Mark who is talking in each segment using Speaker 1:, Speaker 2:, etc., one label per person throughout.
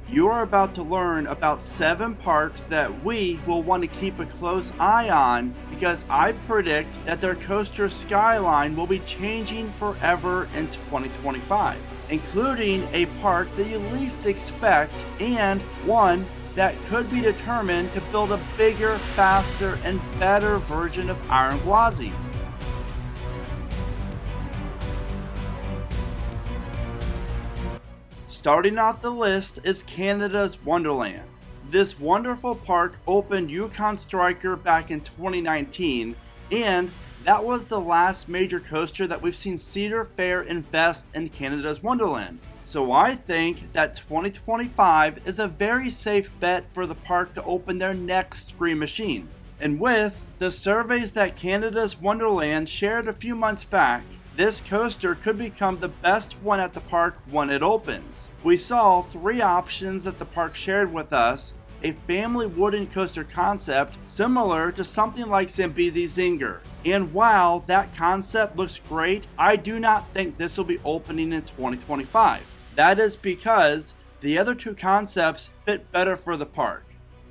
Speaker 1: You are about to learn about 7 parks that we will want to keep a close eye on because I predict that their coaster skyline will be changing forever in 2025, including a park that you least expect and one that could be determined to build a bigger, faster, and better version of Iron Gwazi. Starting off the list is Canada's Wonderland. This wonderful park opened Yukon Striker back in 2019, and that was the last major coaster that we've seen Cedar Fair invest in Canada's Wonderland. So I think that 2025 is a very safe bet for the park to open their next Scream Machine. And with the surveys that Canada's Wonderland shared a few months back, this coaster could become the best one at the park when it opens. We saw 3 options that the park shared with us: a family wooden coaster concept similar to something like Zambezi Zinger. And while that concept looks great, I do not think this will be opening in 2025. That is because the other 2 concepts fit better for the park.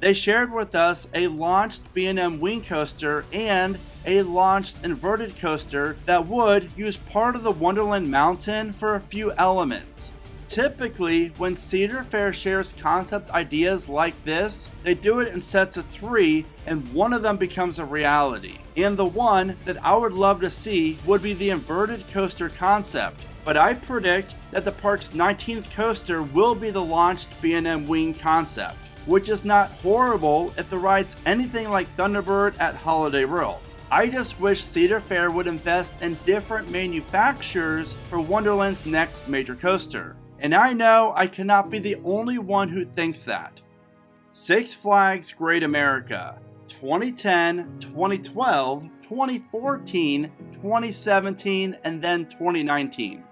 Speaker 1: They shared with us a launched B&M wing coaster and a launched inverted coaster that would use part of the Wonderland mountain for a few elements. Typically, when Cedar Fair shares concept ideas like this, they do it in sets of 3 and one of them becomes a reality. And the one that I would love to see would be the inverted coaster concept. But I predict that the park's 19th coaster will be the launched B&M wing concept, which is not horrible if the ride's anything like Thunderbird at Holiday World. I just wish Cedar Fair would invest in different manufacturers for Wonderland's next major coaster. And I know I cannot be the only one who thinks that. Six Flags Great America, 2010, 2012, 2014, 2017, and then 2019.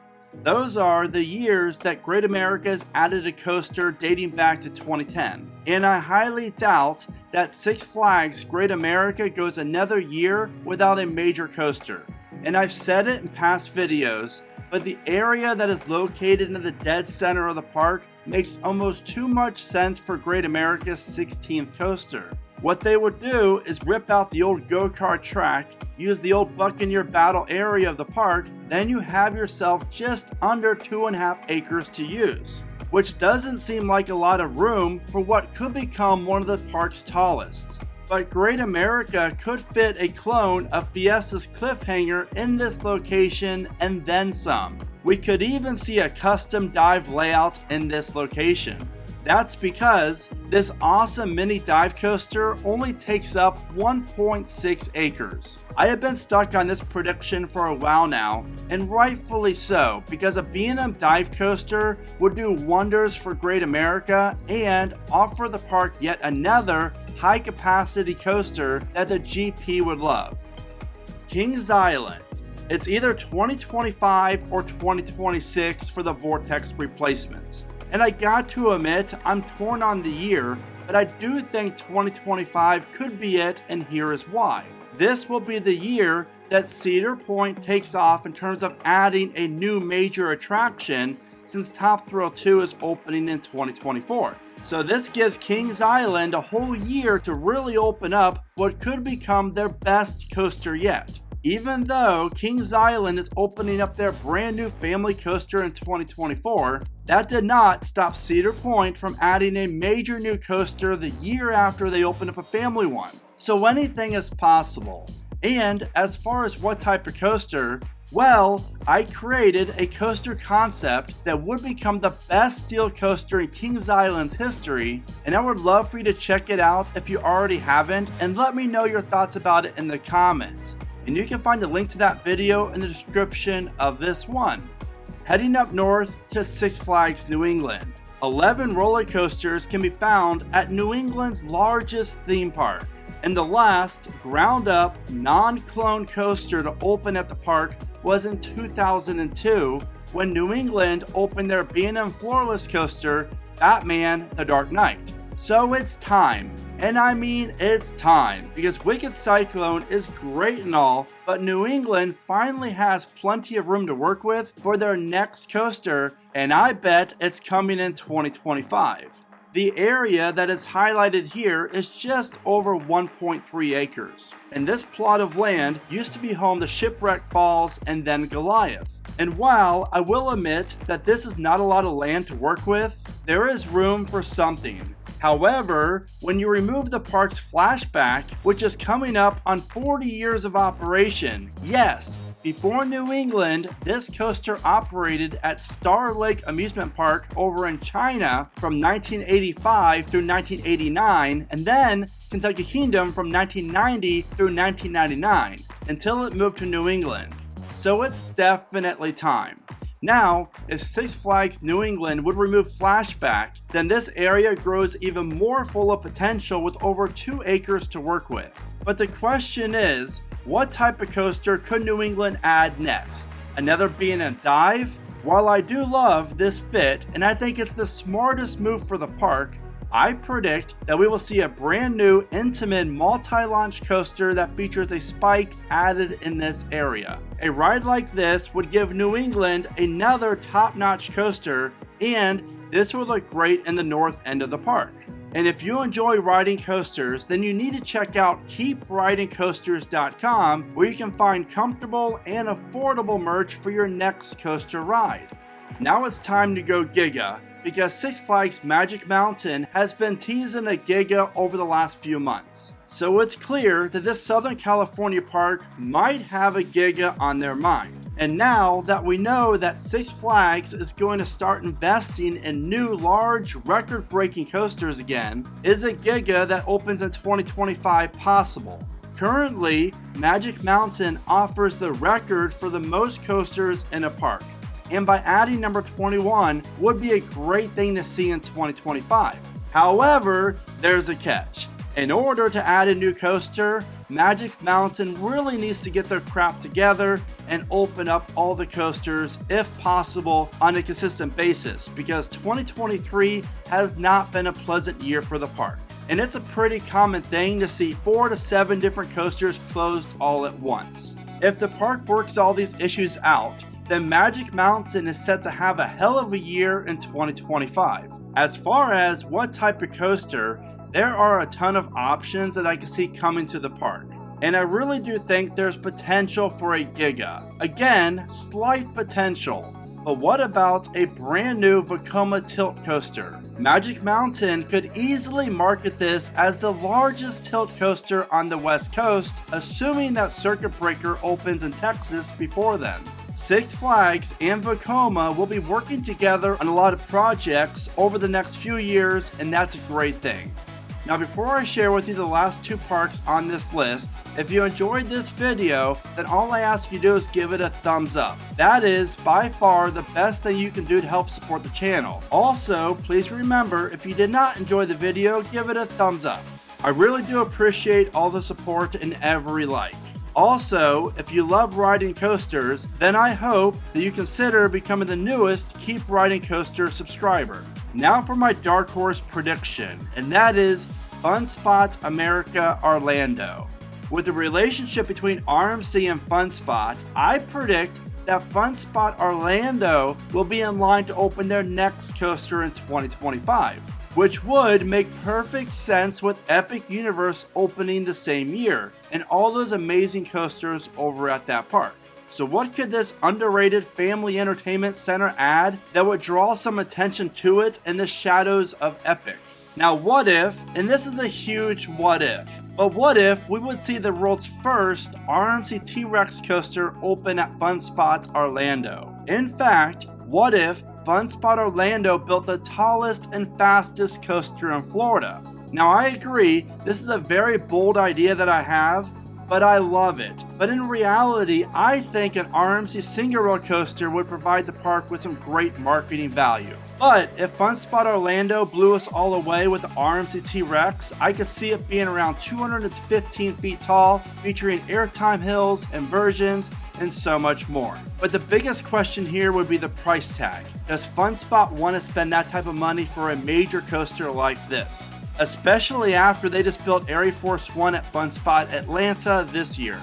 Speaker 1: Those are the years that Great America's added a coaster dating back to 2010. And I highly doubt that Six Flags Great America goes another year without a major coaster. And I've said it in past videos, but the area that is located in the dead center of the park makes almost too much sense for Great America's 16th coaster. What they would do is rip out the old go-kart track, use the old Buccaneer Battle area of the park, then you have yourself just under 2.5 acres to use, which doesn't seem like a lot of room for what could become one of the park's tallest. But Great America could fit a clone of Fiesta's Cliffhanger in this location and then some. We could even see a custom dive layout in this location. That's because this awesome mini dive coaster only takes up 1.6 acres. I have been stuck on this prediction for a while now, and rightfully so, because a B&M dive coaster would do wonders for Great America and offer the park yet another high capacity coaster that the GP would love. Kings Island. It's either 2025 or 2026 for the Vortex replacement. And I got to admit, I'm torn on the year, but I do think 2025 could be it, and here is why. This will be the year that Cedar Point takes off in terms of adding a new major attraction, since Top Thrill 2 is opening in 2024. So this gives Kings Island a whole year to really open up what could become their best coaster yet. Even though Kings Island is opening up their brand new family coaster in 2024, that did not stop Cedar Point from adding a major new coaster the year after they opened up a family one. So anything is possible. And as far as what type of coaster, well, I created a coaster concept that would become the best steel coaster in Kings Island's history, and I would love for you to check it out if you already haven't, and let me know your thoughts about it in the comments. And you can find the link to that video in the description of this one. Heading up north to Six Flags New England. 11 roller coasters can be found at New England's largest theme park. And the last ground-up, non-clone coaster to open at the park was in 2002 when New England opened their B&M floorless coaster, Batman: The Dark Knight. So it's time. And I mean it's time, because Wicked Cyclone is great and all, but New England finally has plenty of room to work with for their next coaster, and I bet it's coming in 2025. The area that is highlighted here is just over 1.3 acres. And this plot of land used to be home to Shipwreck Falls and then Goliath. And while I will admit that this is not a lot of land to work with, there is room for something. However, when you remove the park's flashback, which is coming up on 40 years of operation, yes, before New England, this coaster operated at Star Lake Amusement Park over in China from 1985 through 1989, and then Kentucky Kingdom from 1990 through 1999, until it moved to New England. So it's definitely time. Now, if Six Flags New England would remove flashback, then this area grows even more full of potential with over 2 acres to work with. But the question is, what type of coaster could New England add next? Another B&M dive? While I do love this fit, and I think it's the smartest move for the park, I predict that we will see a brand new intimate multi-launch coaster that features a spike added in this area. A ride like this would give New England another top-notch coaster, and this would look great in the north end of the park. And if you enjoy riding coasters, then you need to check out keepridingcoasters.com, where you can find comfortable and affordable merch for your next coaster ride. Now it's time to go Giga, because Six Flags Magic Mountain has been teasing a Giga over the last few months. So it's clear that this Southern California park might have a Giga on their mind. And now that we know that Six Flags is going to start investing in new large record-breaking coasters again, is a Giga that opens in 2025 possible? Currently, Magic Mountain offers the record for the most coasters in a park, and by adding number 21 would be a great thing to see in 2025. However, there's a catch. In order to add a new coaster, Magic Mountain really needs to get their crap together and open up all the coasters, if possible, on a consistent basis, because 2023 has not been a pleasant year for the park. And it's a pretty common thing to see 4 to 7 different coasters closed all at once. If the park works all these issues out, then Magic Mountain is set to have a hell of a year in 2025. As far as what type of coaster, there are a ton of options that I can see coming to the park. And I really do think there's potential for a Giga. Again, slight potential. But what about a brand new Vekoma tilt coaster? Magic Mountain could easily market this as the largest tilt coaster on the West Coast, assuming that Circuit Breaker opens in Texas before then. Six Flags and Vekoma will be working together on a lot of projects over the next few years, and that's a great thing. Now, before I share with you the last 2 parks on this list, if you enjoyed this video, then all I ask you to do is give it a thumbs up. That is by far the best thing you can do to help support the channel. Also, please remember, if you did not enjoy the video, give it a thumbs up. I really do appreciate all the support and every like. Also, if you love riding coasters, then I hope that you consider becoming the newest Keep Riding Coaster subscriber. Now for my dark horse prediction, and that is Fun Spot America Orlando. With the relationship between RMC and Fun Spot, I predict that Fun Spot Orlando will be in line to open their next coaster in 2025, which would make perfect sense with Epic Universe opening the same year, and all those amazing coasters over at that park. So what could this underrated family entertainment center add that would draw some attention to it in the shadows of Epic? Now what if, and this is a huge what if, but what if we would see the world's first RMC T-Rex coaster open at Fun Spot Orlando? In fact, what if Fun Spot Orlando built the tallest and fastest coaster in Florida? Now I agree, this is a very bold idea that I have, but I love it. But in reality, I think an RMC single rail coaster would provide the park with some great marketing value. But if Fun Spot Orlando blew us all away with the RMC T-Rex, I could see it being around 215 feet tall, featuring airtime hills, inversions, and so much more. But the biggest question here would be the price tag. Does Fun Spot want to spend that type of money for a major coaster like this? Especially after they just built Air Force One at Fun Spot Atlanta this year.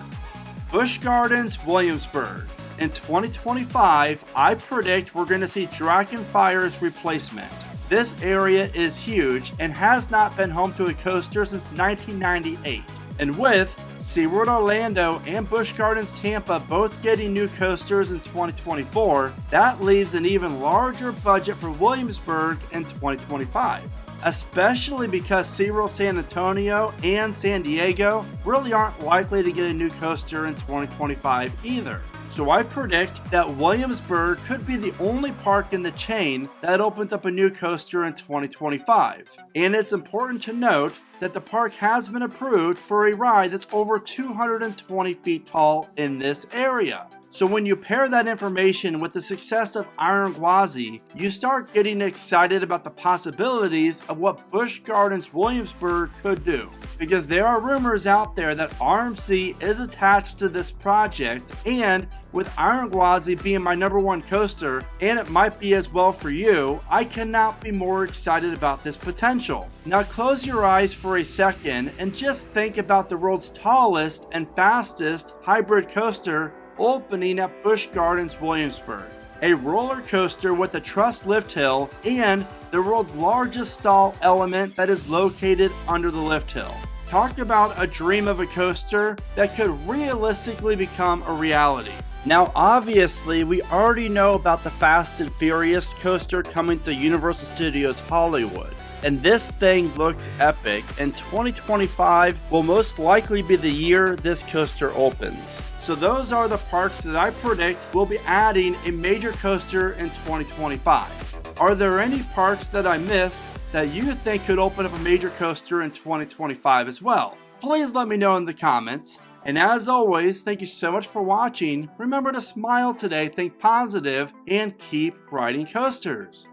Speaker 1: Busch Gardens, Williamsburg. In 2025, I predict we're going to see Dragonfire's replacement. This area is huge and has not been home to a coaster since 1998. And with SeaWorld Orlando and Busch Gardens Tampa both getting new coasters in 2024, that leaves an even larger budget for Williamsburg in 2025. Especially because SeaWorld San Antonio and San Diego really aren't likely to get a new coaster in 2025 either. So I predict that Williamsburg could be the only park in the chain that opens up a new coaster in 2025. And it's important to note that the park has been approved for a ride that's over 220 feet tall in this area. So when you pair that information with the success of Iron Gwazi, you start getting excited about the possibilities of what Busch Gardens Williamsburg could do. Because there are rumors out there that RMC is attached to this project, and with Iron Gwazi being my #1 coaster, and it might be as well for you, I cannot be more excited about this potential. Now close your eyes for a second and just think about the world's tallest and fastest hybrid coaster opening at Busch Gardens Williamsburg. A roller coaster with a truss lift hill and the world's largest stall element that is located under the lift hill. Talk about a dream of a coaster that could realistically become a reality. Now obviously we already know about the Fast and Furious coaster coming to Universal Studios Hollywood. And this thing looks epic, and 2025 will most likely be the year this coaster opens. So those are the parks that I predict will be adding a major coaster in 2025. Are there any parks that I missed that you think could open up a major coaster in 2025 as well? Please let me know in the comments. And as always, thank you so much for watching. Remember to smile today, think positive, and keep riding coasters.